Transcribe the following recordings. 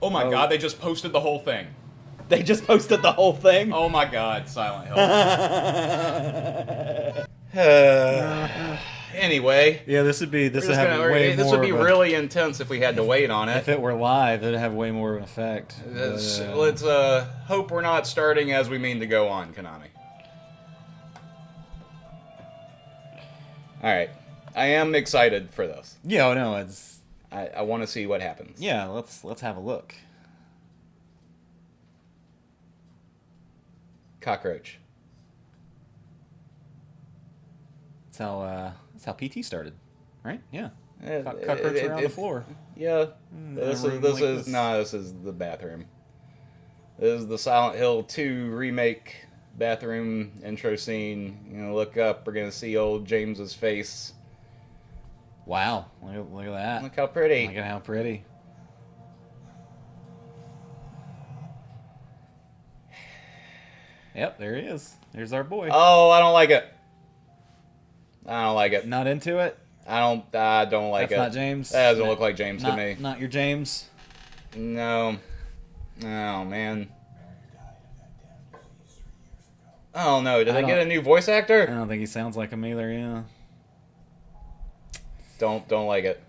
Oh my god, they just posted the whole thing. They just posted the whole thing? Oh my god, Silent Hill. Anyway. Yeah, this would be really intense if we had to wait on it. If it were live, it'd have way more of an effect. Let's hope we're not starting as we mean to go on, Konami. Alright. I am excited for this. Yeah, no, it's... I want to see what happens. Yeah, let's have a look. Cockroach. That's how PT started, right? Yeah. Cockroach around the floor. Yeah. This is the bathroom. This is the Silent Hill 2 remake bathroom intro scene. You know, look up, we're gonna see old James's face. Wow, look at that. Look how pretty. Look at how pretty. Yep, there he is. There's our boy. Oh, I don't like it. I don't like it. Not into it? I don't like it. That's not James? That doesn't look like James to me. Not your James? No. Oh, man. Oh, no. Did they get a new voice actor? I don't think he sounds like him either, yeah. Don't like it.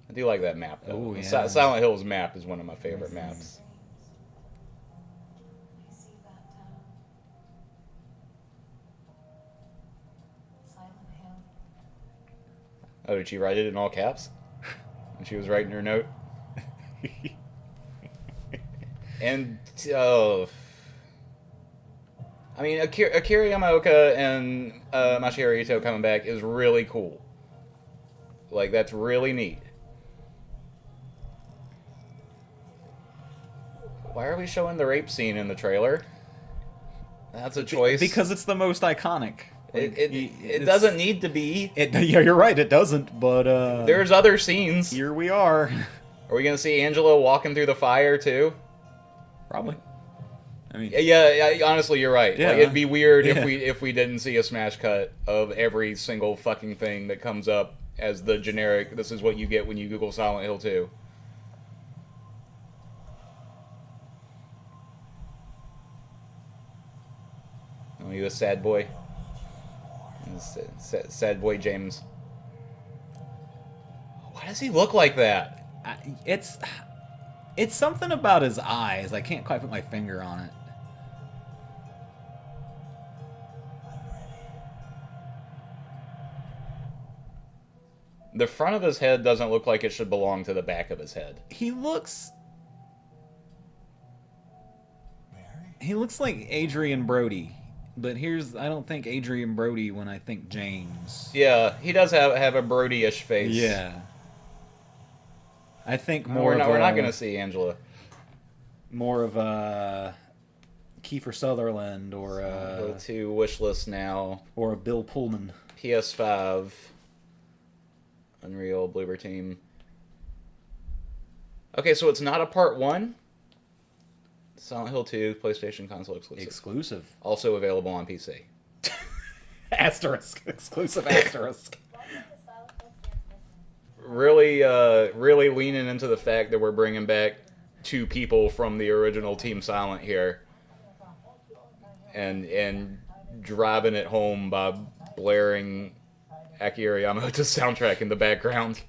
I do like that map, though. Ooh, yeah. Silent Hill's map is one of my favorite maps. Oh, did she write it in all caps? When she was writing her note? And, I mean, Akira Yamaoka and Masahiro Ito coming back is really cool. Like, that's really neat. Why are we showing the rape scene in the trailer? That's a choice. Because it's the most iconic. It doesn't need to be. Yeah, you're right, it doesn't, but... There's other scenes. Here we are. Are we going to see Angela walking through the fire, too? Probably. I mean... Yeah, honestly, you're right. Yeah. Like, it'd be weird if we didn't see a smash cut of every single fucking thing that comes up as the generic, this is what you get when you Google Silent Hill 2. Oh, you a sad boy? Sad boy James. Why does he look like that? It's something about his eyes. I can't quite put my finger on it. The front of his head doesn't look like it should belong to the back of his head. He looks like Adrian Brody. But I don't think Adrian Brody when I think James. Yeah, he does have a Brody-ish face. Yeah. I think we're not going to see Angela. More of a Kiefer Sutherland or Go to wish list now. Or a Bill Pullman. PS5. Unreal Bloober Team. Okay, so it's not a part 1? Silent Hill 2, PlayStation console exclusive. Also available on PC. Asterisk. Exclusive asterisk. Really leaning into the fact that we're bringing back 2 people from the original Team Silent here. And driving it home by blaring Akira Yamamoto's soundtrack in the background.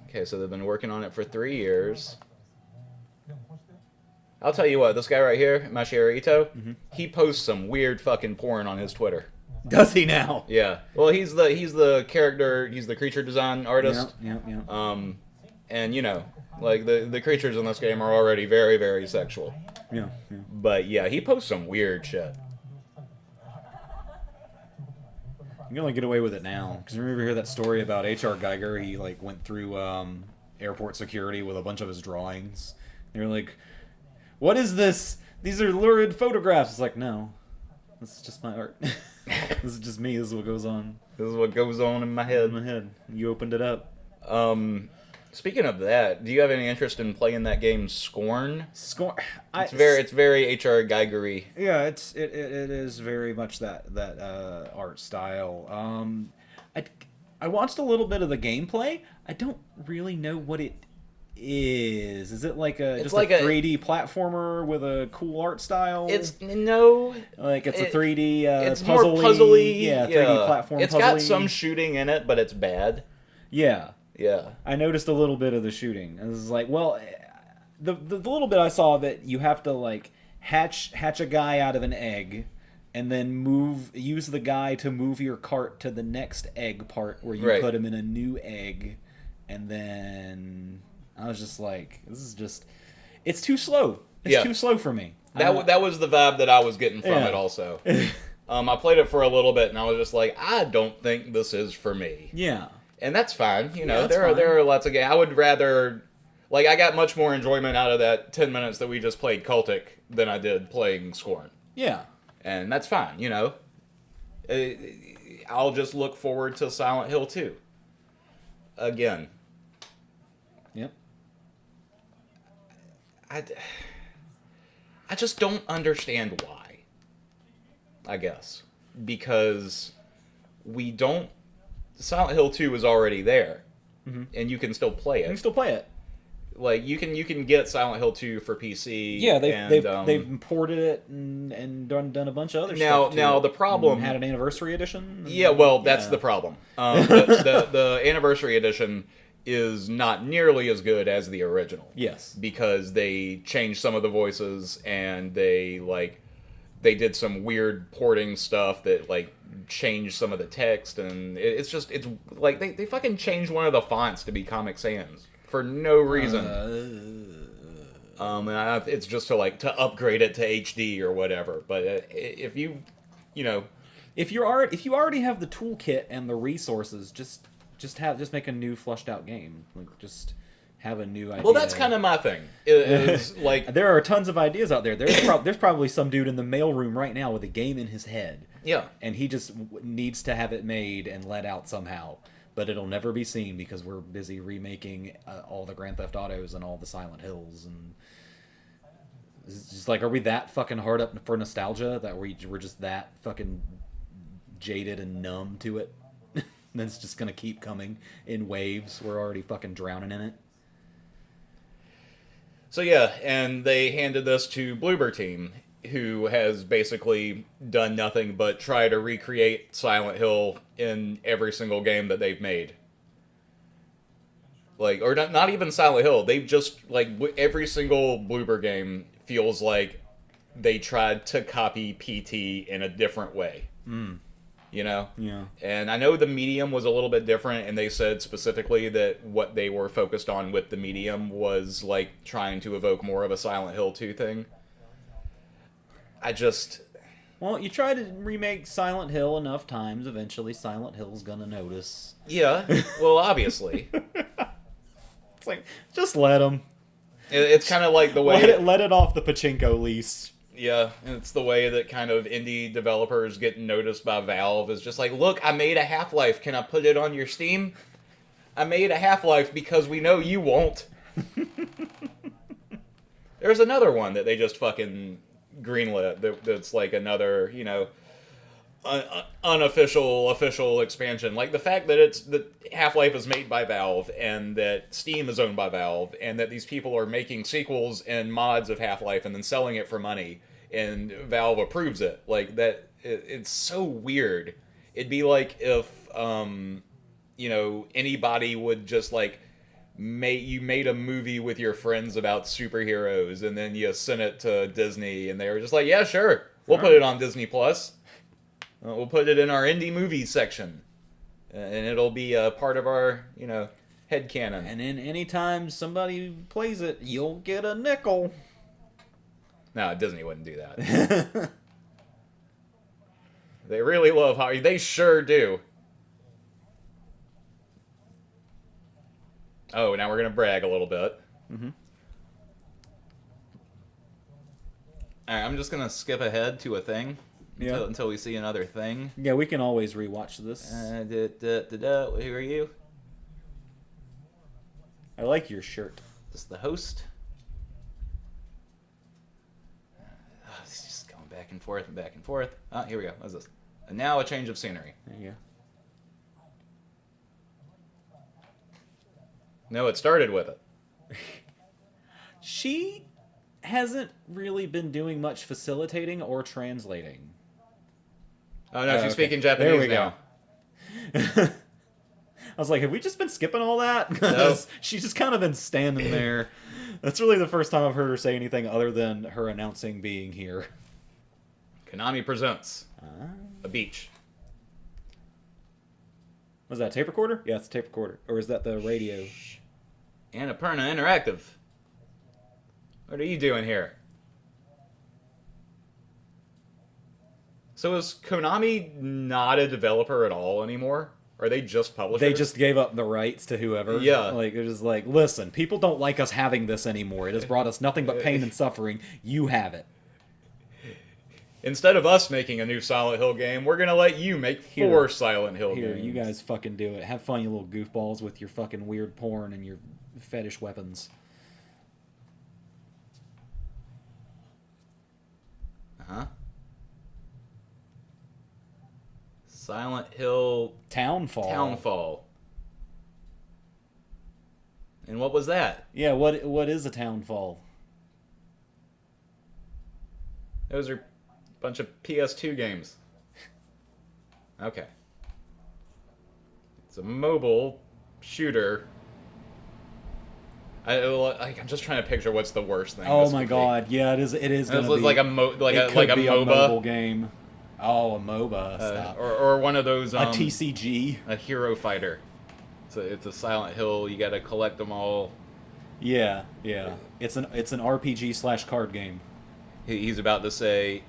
Okay, so they've been working on it for 3 years. I'll tell you what, this guy right here, Masahiro Ito, he posts some weird fucking porn on his Twitter. Does he now? Yeah. Well, he's the creature design artist. Yeah. And you know, like the creatures in this game are already very, very sexual. Yeah. But yeah, he posts some weird shit. You can only get away with it now. Because remember hear that story about H.R. Geiger? He like went through airport security with a bunch of his drawings. They were like, "What is this? These are lurid photographs." It's like, no, this is just my art. This is just me. This is what goes on. This is what goes on in my head. You opened it up. Speaking of that, do you have any interest in playing that game Scorn? Scorn. It's very H.R. Geiger-y. Yeah, it is very much that art style. I watched a little bit of the gameplay. I don't really know what it is. Is it like a It's just like a 3D platformer with a cool art style? It's no. Like it's a 3D It's puzzly, more puzzly. yeah, 3D platform. It's puzzly. got some shooting in it, but it's bad. Yeah, Yeah. I noticed a little bit of the shooting. I was like, well, the little bit I saw that you have to like hatch a guy out of an egg, and then use the guy to move your cart to the next egg part where you put him in a new egg, and then I was just like, this is just, it's too slow. It's too slow for me. That was the vibe that I was getting from it also. I played it for a little bit, and I was just like, I don't think this is for me. Yeah. And that's fine. You know, Yeah, there are lots of games. I would rather... Like, I got much more enjoyment out of that 10 minutes that we just played Cultic than I did playing Scorn. Yeah. And that's fine, you know. I'll just look forward to Silent Hill 2. Again. Yep. I just don't understand why. I guess. Because we don't... Silent Hill 2 is already there. Mm-hmm. And you can still play it. You can still play it. Like, you can get Silent Hill 2 for PC. Yeah, they've ported it and done a bunch of other stuff. Now the problem... Had an anniversary edition? Yeah, well, that's the problem. The anniversary edition is not nearly as good as the original. Yes. Because they changed some of the voices, and they did some weird porting stuff that, like, changed some of the text, and it's like, they fucking changed one of the fonts to be Comic Sans. For no reason. And it's just to upgrade it to HD or whatever. But if you already have the toolkit and the resources, just make a new flushed out game. Like, just have a new idea. Well, that's kind of my thing. Is like there are tons of ideas out there. There's probably some dude in the mailroom right now with a game in his head. Yeah. And he just needs to have it made and let out somehow. But it'll never be seen because we're busy remaking all the Grand Theft Autos and all the Silent Hills, and it's just like, are we that fucking hard up for nostalgia that we're just that fucking jaded and numb to it? And it's just gonna keep coming in waves. We're already fucking drowning in it. So yeah, and they handed this to Bloober Team, who has basically done nothing but try to recreate Silent Hill in every single game that they've made. Like, or not even Silent Hill. They've just, like, every single Bloober game feels like they tried to copy PT in a different way. You know? Yeah. And I know the medium was a little bit different, and they said specifically that what they were focused on with the medium was, like, trying to evoke more of a Silent Hill 2 thing. Well, you try to remake Silent Hill enough times, eventually Silent Hill's gonna notice. Yeah, well, obviously. It's like, just let them. It's kind of like the way... Let it off the pachinko lease. Yeah, and it's the way that kind of indie developers get noticed by Valve, is just like, look, I made a Half-Life, can I put it on your Steam? I made a Half-Life because we know you won't. There's another one that they just fucking greenlit that's like another, you know, unofficial official expansion. Like the fact that Half-Life is made by Valve and that Steam is owned by Valve and that these people are making sequels and mods of Half-Life and then selling it for money and Valve approves it. Like that, it's so weird. It'd be like if you know, anybody would just like you made a movie with your friends about superheroes and then you sent it to Disney and they were just like, yeah, sure, we'll put it on Disney Plus. We'll put it in our indie movies section, and it'll be a part of our, you know, headcanon. And then anytime somebody plays it, you'll get a nickel. No, Disney wouldn't do that. They really love Hollywood. They sure do. Oh, now we're going to brag a little bit. Mm-hmm. Alright, I'm just going to skip ahead to a thing. Yeah. Until we see another thing. Yeah, we can always rewatch this. Who are you? I like your shirt. This is the host. It's just going back and forth and back and forth. Ah, here we go. What's this? And now a change of scenery. There you go. No, it started with it. She hasn't really been doing much facilitating or translating. Oh no, she's okay. speaking There Japanese we now. go. I was like, have we just been skipping all that? Because she's just kind of been standing there. That's really the first time I've heard her say anything other than her announcing being here. Konami presents a beach. Was that a tape recorder? Yeah, it's a tape recorder. Or is that the radio? Annapurna Interactive. What are you doing here? So is Konami not a developer at all anymore? Are they just publishers? They just gave up the rights to whoever. Yeah. Like, they're just like, listen, people don't like us having this anymore. It has brought us nothing but pain and suffering. You have it. Instead of us making a new Silent Hill game, we're gonna let you make 4 Silent Hill Here, games. you guys fucking do it. Have fun, you little goofballs, with your fucking weird porn and your fetish weapons. Uh-huh. Silent Hill Townfall. And what was that? Yeah, what is a Townfall? Those are a bunch of PS2 games. Okay. It's a mobile shooter. I'm just trying to picture what's the worst thing. Oh my god, yeah, it is. It is gonna be like a MOBA, mobile game. Oh, a MOBA. Stop. Or one of those. A TCG. A hero fighter. So it's a Silent Hill. You got to collect them all. Yeah, yeah. It's an RPG / card game. He's about to say,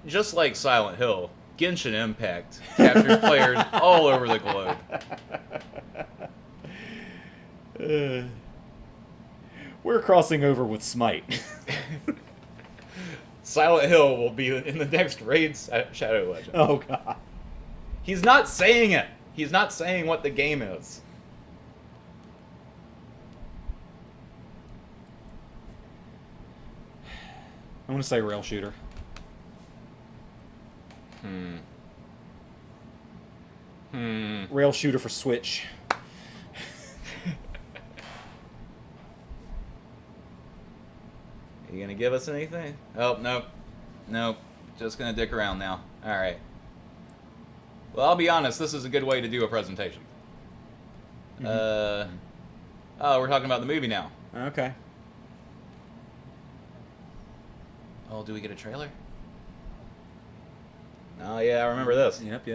just like Silent Hill, Genshin Impact captures players all over the globe. We're crossing over with Smite. Silent Hill will be in the next Raid Shadow Legend. Oh god. He's not saying it. He's not saying what the game is. I'm gonna say rail shooter. Rail shooter for Switch. You gonna give us anything? Oh, nope. Just gonna dick around now. Alright. Well, I'll be honest, this is a good way to do a presentation. Oh, we're talking about the movie now. Okay. Oh, do we get a trailer? Oh, yeah, I remember this. Yep.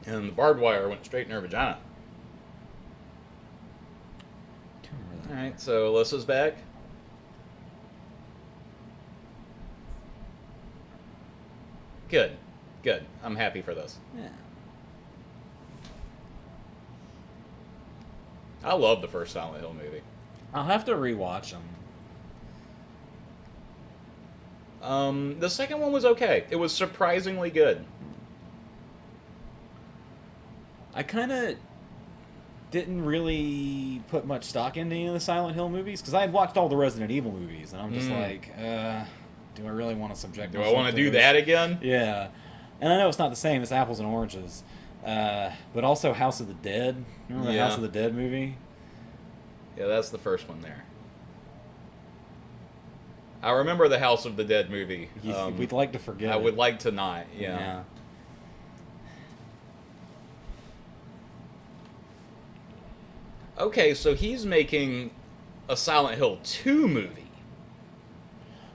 And the barbed wire went straight in her vagina. Alright, so Alyssa's back. Good. I'm happy for this. Yeah. I love the first Silent Hill movie. I'll have to rewatch them. The second one was okay. It was surprisingly good. I kind of didn't really put much stock into any of the Silent Hill movies because I had watched all the Resident Evil movies, and I'm just like, do I really want to subject myself Do I want to do that again? Yeah. And I know it's not the same, it's apples and oranges. But also House of the Dead. Remember the House of the Dead movie? Yeah, that's the first one there. I remember the House of the Dead movie. We'd like to forget I it. would like to not, yeah. Okay, so he's making a Silent Hill 2 movie.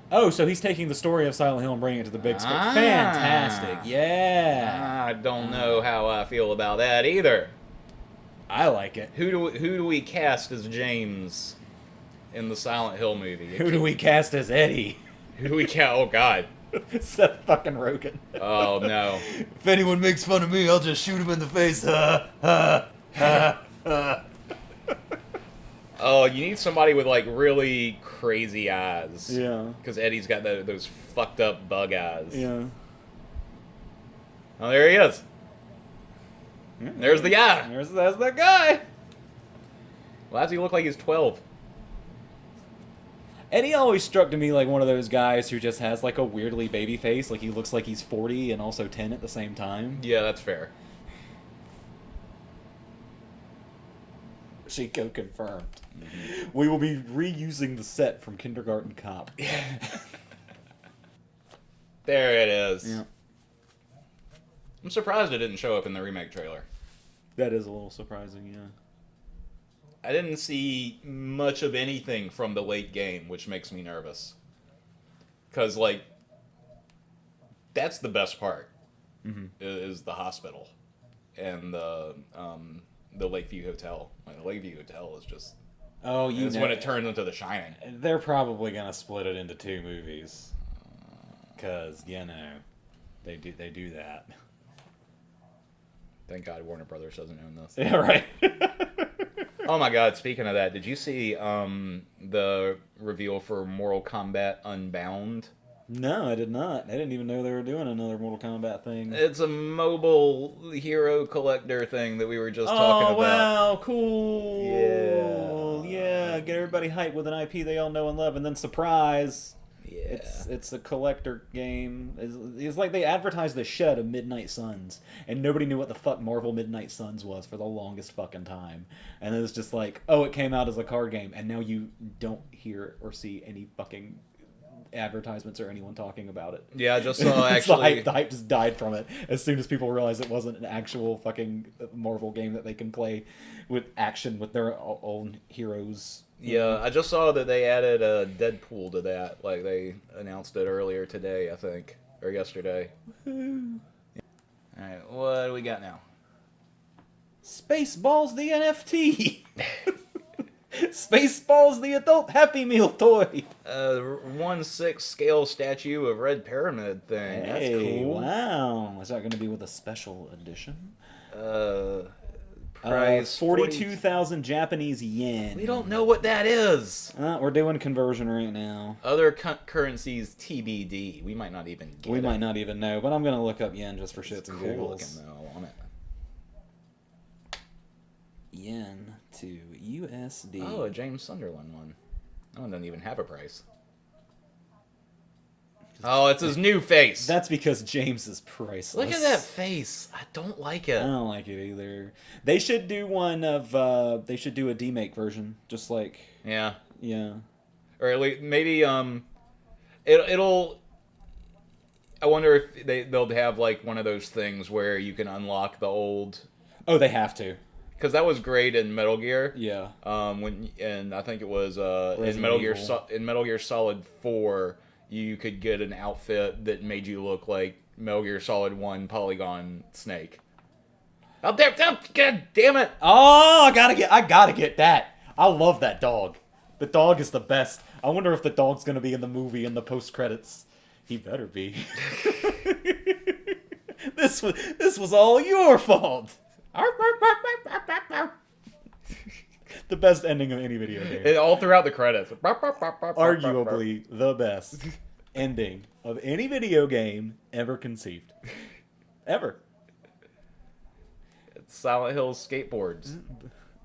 Oh, so he's taking the story of Silent Hill and bringing it to the big screen. Fantastic. Yeah. I don't know how I feel about that either. I like it. Who do we cast as James in the Silent Hill movie? Who do we cast as Eddie? Who do we cast? Oh, God. Seth fucking Rogen. Oh, no. If anyone makes fun of me, I'll just shoot him in the face. Oh, you need somebody with, like, really crazy eyes. Yeah. Because Eddie's got those fucked up bug eyes. Yeah. Oh, there he is. There's the guy. There's that guy. Why does he look like he's 12? Eddie always struck to me like one of those guys who just has like a weirdly baby face. Like he looks like he's 40 and also 10 at the same time. Yeah, that's fair. Chico confirmed. We will be reusing the set from Kindergarten Cop. There it is. Yeah. I'm surprised it didn't show up in the remake trailer. That is a little surprising, yeah. I didn't see much of anything from the late game, which makes me nervous. Because, like, that's the best part, is the hospital and the Lakeview Hotel. Like, the Lakeview Hotel is just... Oh, you it's know. when it turns into The Shining. They're probably going to split it into 2 movies. Because, you know, they do that. Thank God Warner Brothers doesn't own this. Yeah, right. Oh my God, speaking of that, did you see the reveal for Mortal Kombat Unbound? No, I did not. I didn't even know they were doing another Mortal Kombat thing. It's a mobile hero collector thing that we were just talking about. Oh, wow, cool. Yeah. Get everybody hyped with an IP they all know and love, and then surprise. Yeah. It's a collector game. It's like they advertised the shit out of Midnight Suns, and nobody knew what the fuck Marvel Midnight Suns was for the longest fucking time. And it was just like, oh, it came out as a card game, and now you don't hear or see any fucking advertisements or anyone talking about it. Yeah, I just saw actually... the hype just died from it as soon as people realized it wasn't an actual fucking Marvel game that they can play with action with their own heroes. Yeah, I just saw that they added a Deadpool to that. Like, they announced it earlier today, I think. Or yesterday. Alright, what do we got now? Spaceballs the NFT! Spaceballs the adult Happy Meal toy! 1/6 scale statue of Red Pyramid thing. Hey, that's cool. Wow. Is that going to be with a special edition? Price 42,000 Japanese yen. We don't know what that is. We're doing conversion right now. Other currencies TBD. We might not even get We it. might not even know, but I'm going to look up yen just for shits and Cool giggles. looking though on it. Yen to USD. Oh, a James Sunderland one. That one doesn't even have a price. Oh, it's his new face. That's because James is priceless. Look at that face. I don't like it. I don't like it either. They should do one of. They should do a demake version, just like. Yeah. Yeah. Or at least maybe it'll. I wonder if they'll have like one of those things where you can unlock the old. Oh, they have to. Because that was great in Metal Gear. Yeah. And I think it was in Resident Metal Gear Solid 4. You could get an outfit that made you look like Metal Gear Solid 1 Polygon Snake. Oh, God damn it! Oh, I gotta get that. I love that dog. The dog is the best. I wonder if the dog's gonna be in the movie in the post credits. He better be. This was all your fault. The best ending of any video game. All throughout the credits. Arguably the best ending of any video game ever conceived. Ever. Silent Hill skateboards.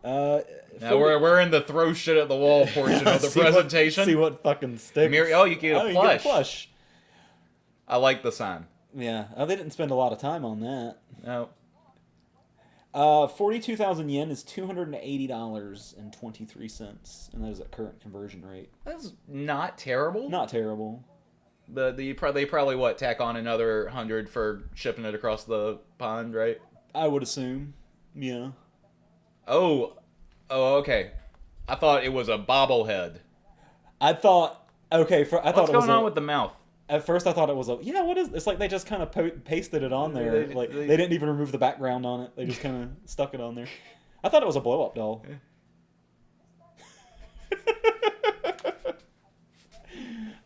Now we're in the throw shit at the wall portion of the presentation. See what fucking sticks. Oh, you get a plush. You get a plush. I like the sign. Yeah. Oh, they didn't spend a lot of time on that. No. 42,000 yen is $280.23, and that is at current conversion rate. That's not terrible. Not terrible. They probably what, tack on another 100 for shipping it across the pond, right? I would assume. Yeah. Oh, okay. I thought it was a bobblehead. I thought. Okay, What's going on with the mouth? At first, I thought it was what is? It's like they just kind of pasted it on there. They didn't even remove the background on it. They just kind of stuck it on there. I thought it was a blow up doll.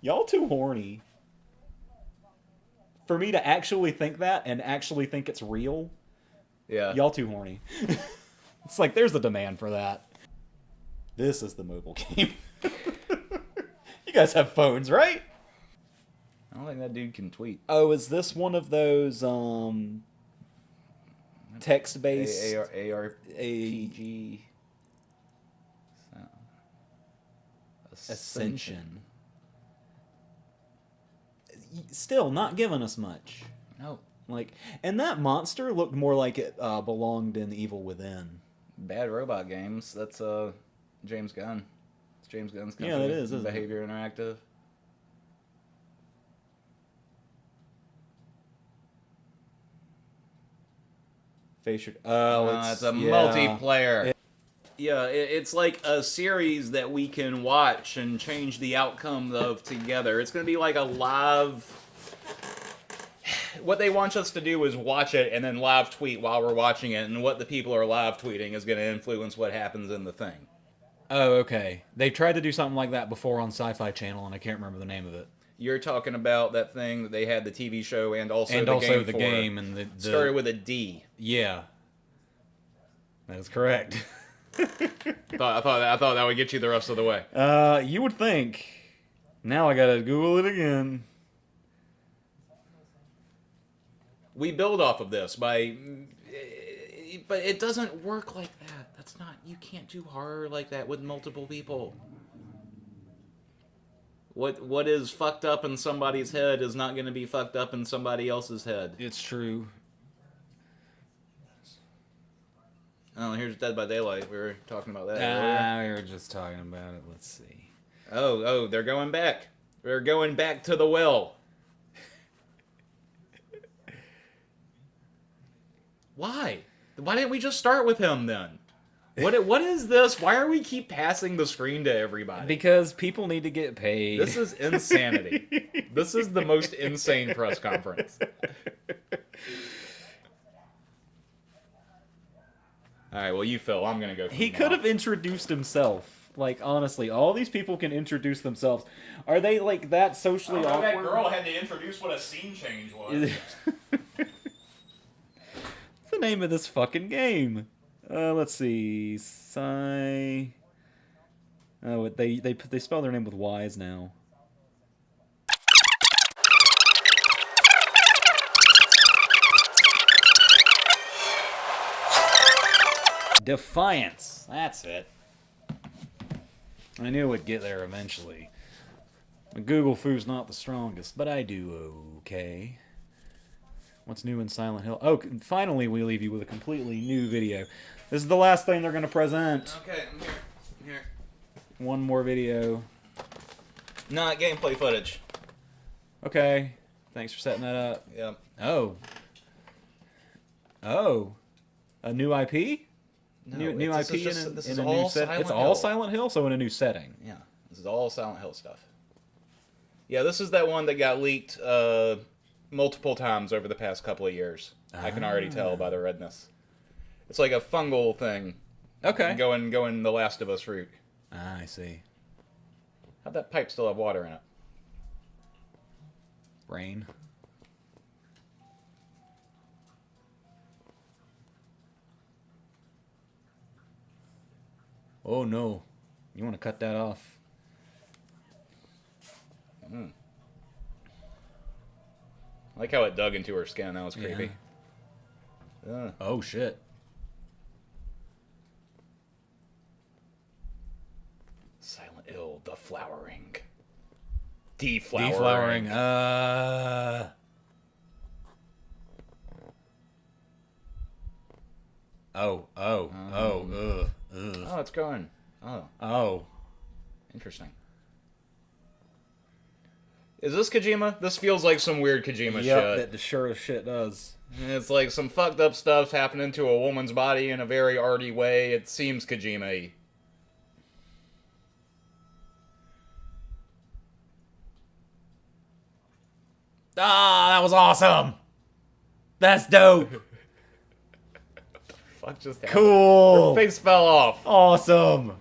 Y'all too horny for me to actually think that and actually think it's real. Yeah. Y'all too horny. It's like there's a demand for that. This is the mobile game. You guys have phones, right? I don't think that dude can tweet. Oh, is this one of those text-based ARPG Ascension? Still not giving us much. No. And that monster looked more like it belonged in Evil Within. Bad Robot Games. That's James Gunn. It's James Gunn's company. Yeah, that is, isn't it? Behavior Interactive. It's it's a multiplayer. It's like a series that we can watch and change the outcome of together. It's going to be like a live... What they want us to do is watch it and then live tweet while we're watching it, and what the people are live tweeting is going to influence what happens in the thing. Oh, okay. They tried to do something like that before on Sci-Fi Channel, and I can't remember the name of it. You're talking about that thing that they had the TV show and also the game and the started with a D. Yeah, that is correct. I thought that would get you the rest of the way. You would think. Now I gotta Google it again. We build off of this by, but it doesn't work like that. That's not. You can't do horror like that with multiple people. What is fucked up in somebody's head is not going to be fucked up in somebody else's head. It's true. Oh, here's Dead by Daylight. We were talking about that earlier. We were just talking about it. Let's see. Oh, they're going back. They're going back to the well. Why? Why didn't we just start with him then? What is this? Why are we keep passing the screen to everybody? Because people need to get paid. This is insanity. This is the most insane press conference. All right, well, you Phil. I'm gonna go. He could have introduced himself. Like, honestly, all these people can introduce themselves. Are they like that socially awkward? That girl had to introduce what a scene change was. What's the name of this fucking game? Let's see. Oh, they spell their name with Y's now. Defiance. That's it. I knew we'd get there eventually. Google Foo's not the strongest, but I do okay. What's new in Silent Hill? Oh, finally we leave you with a completely new video. This is the last thing they're going to present. Okay, I'm here. One more video. Not gameplay footage. Okay. Thanks for setting that up. Yep. Oh. A new IP? No, new IP this in is a all new set. Silent It's Hill. all Silent Hill, so in a new setting. Yeah, this is all Silent Hill stuff. Yeah, this is that one that got leaked multiple times over the past couple of years. I can already tell by the redness. It's like a fungal thing. Okay. Going the Last of Us route. I see. How'd that pipe still have water in it? Rain. Oh no. You want to cut that off. I like how it dug into her skin. That was creepy. Yeah. Oh shit. Silent Hill, the flowering. Deflowering. Deflowering. Oh, it's going. Oh. Interesting. Is this Kojima? This feels like some weird Kojima shit. That the sure as shit does. It's like some fucked up stuff happening to a woman's body in a very arty way. It seems Kojima-y. Ah, that was awesome. That's dope. Fuck just happened? Cool. Her face fell off. Awesome.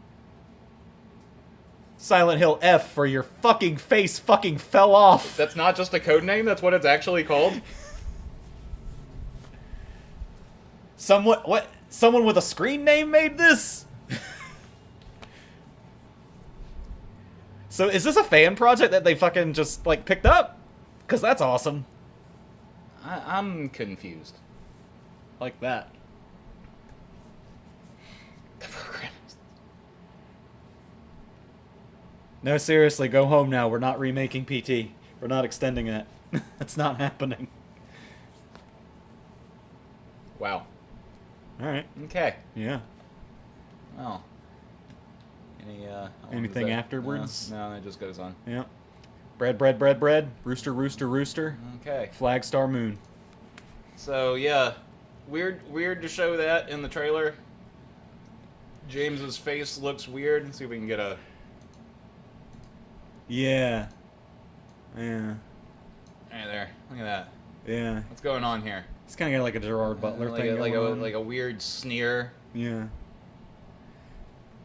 Silent Hill F for your fucking face fucking fell off. That's not just a code name, that's what it's actually called? Someone with a screen name made this? So is this a fan project that they fucking just, like, picked up? Because that's awesome. I'm confused. Like that. The program. No, seriously, go home now. We're not remaking PT. We're not extending it. It's not happening. Wow. Alright. Okay. Yeah. Oh. Anything afterwards? No, it just goes on. Yep. Bread, bread, bread, bread. Rooster, rooster, rooster. Okay. Flag, star, moon. So yeah, weird to show that in the trailer. James's face looks weird. Let's see if we can get a. Yeah. Yeah. Hey there, look at that. Yeah. What's going on here? It's kind of got like a Gerard Butler thing going on. Like a weird sneer. Yeah.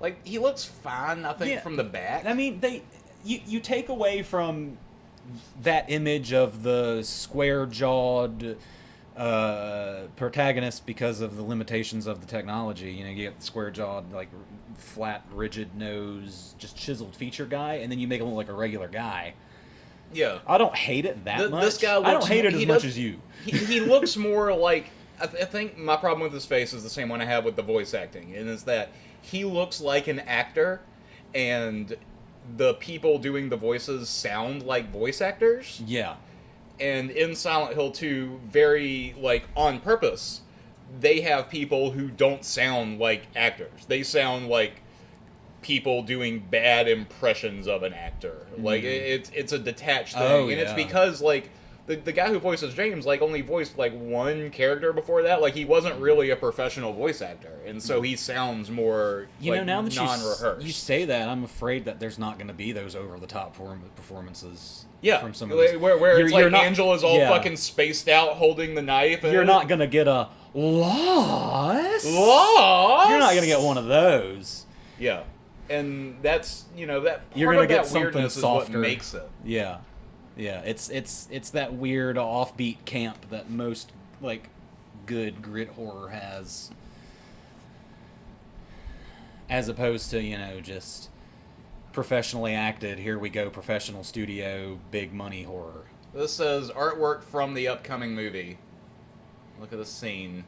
Like he looks fine, I think, from the back. I mean, you take away from that image of the square-jawed protagonist because of the limitations of the technology. You know, you get the square-jawed, like flat, rigid nose, just chiseled feature guy, and then you make him look like a regular guy. Yeah. I don't hate it that much. This guy looks I don't hate it as much as you. He looks more like... I think my problem with his face is the same one I have with the voice acting, and it's that he looks like an actor, and the people doing the voices sound like voice actors. Yeah. And in Silent Hill 2, very, like, on purpose, they have people who don't sound like actors. They sound like people doing bad impressions of an actor. Like, it's a detached thing. And it's because, like, the guy who voices James, like, only voiced, like, one character before that. Like, he wasn't really a professional voice actor. And so he sounds more, now that non-rehearsed. you say that, I'm afraid that there's not going to be those over-the-top performances. Yeah, from some of these. Where it's like Angela's all fucking spaced out holding the knife. And you're not going to get a loss. Loss? You're not going to get one of those. Yeah. And that's, that you're part gonna of get that weirdness softer. is what makes it. Yeah. Yeah, it's that weird offbeat camp that most, like, good grit horror has. As opposed to, just professionally acted, here we go, professional studio, big money horror. This says artwork from the upcoming movie. Look at the scene.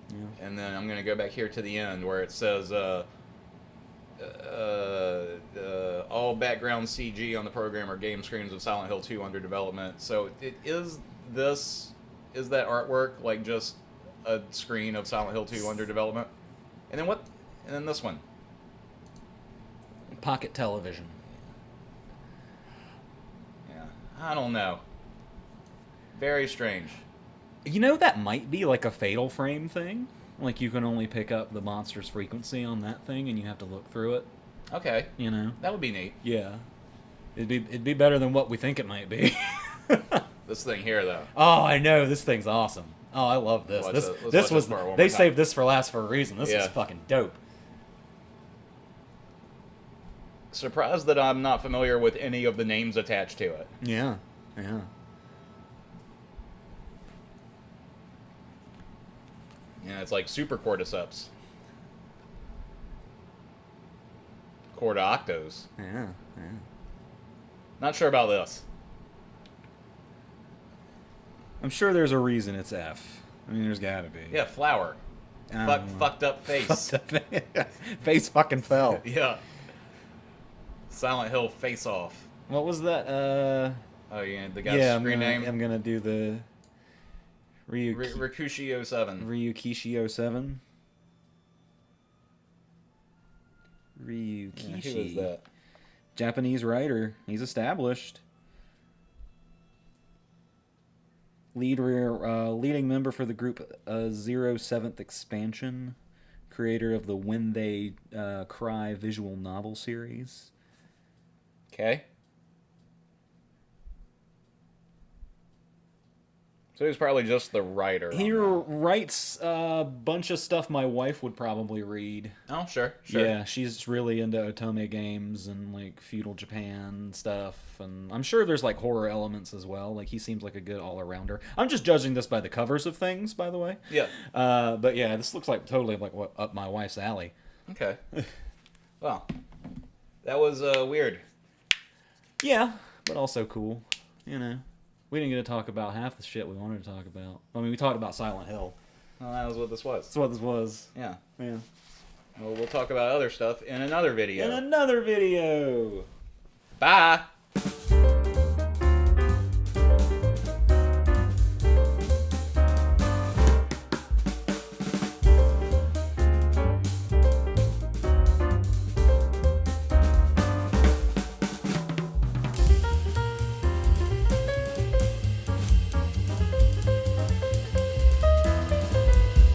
Yeah. And then I'm going to go back here to the end where it says, all background CG on the program are game screens of Silent Hill 2 under development. So is that artwork like just a screen of Silent Hill 2 under development? And then what? And then this one. Pocket television. Yeah, I don't know. Very strange. That might be like a Fatal Frame thing. Like, you can only pick up the monster's frequency on that thing, and you have to look through it. Okay. That would be neat. Yeah. It'd be better than what we think it might be. This thing here, though. Oh, I know. This thing's awesome. Oh, I love this. They saved this for last for a reason. This is fucking dope. Surprised that I'm not familiar with any of the names attached to it. Yeah. Yeah. Yeah, it's like super cordyceps. Cordyoctos. Yeah, yeah. Not sure about this. I'm sure there's a reason it's F. I mean, there's gotta be. Yeah, flower. Fucked up face. Face fucking fell. Yeah. Silent Hill Face Off. What was that? Oh, yeah, the guy's screen name? I'm gonna do the... Rikushi 07. Ryukishi 07. Ryukishi. Yeah, who is that? Japanese writer. He's established. Leading member for the group 07th Expansion. Creator of the When They Cry visual novel series. Okay. So he's probably just the writer. He writes a bunch of stuff my wife would probably read. Oh, sure. Yeah, she's really into otome games and, like, feudal Japan stuff. And I'm sure there's, like, horror elements as well. Like, he seems like a good all-arounder. I'm just judging this by the covers of things, by the way. Yeah. But, yeah, this looks like totally, like, up my wife's alley. Okay. Well, that was weird. Yeah, but also cool, We didn't get to talk about half the shit we wanted to talk about. I mean, we talked about Silent Hill. Well, that was what this was. That's what this was. Yeah. Yeah. Well, we'll talk about other stuff in another video. In another video! Bye!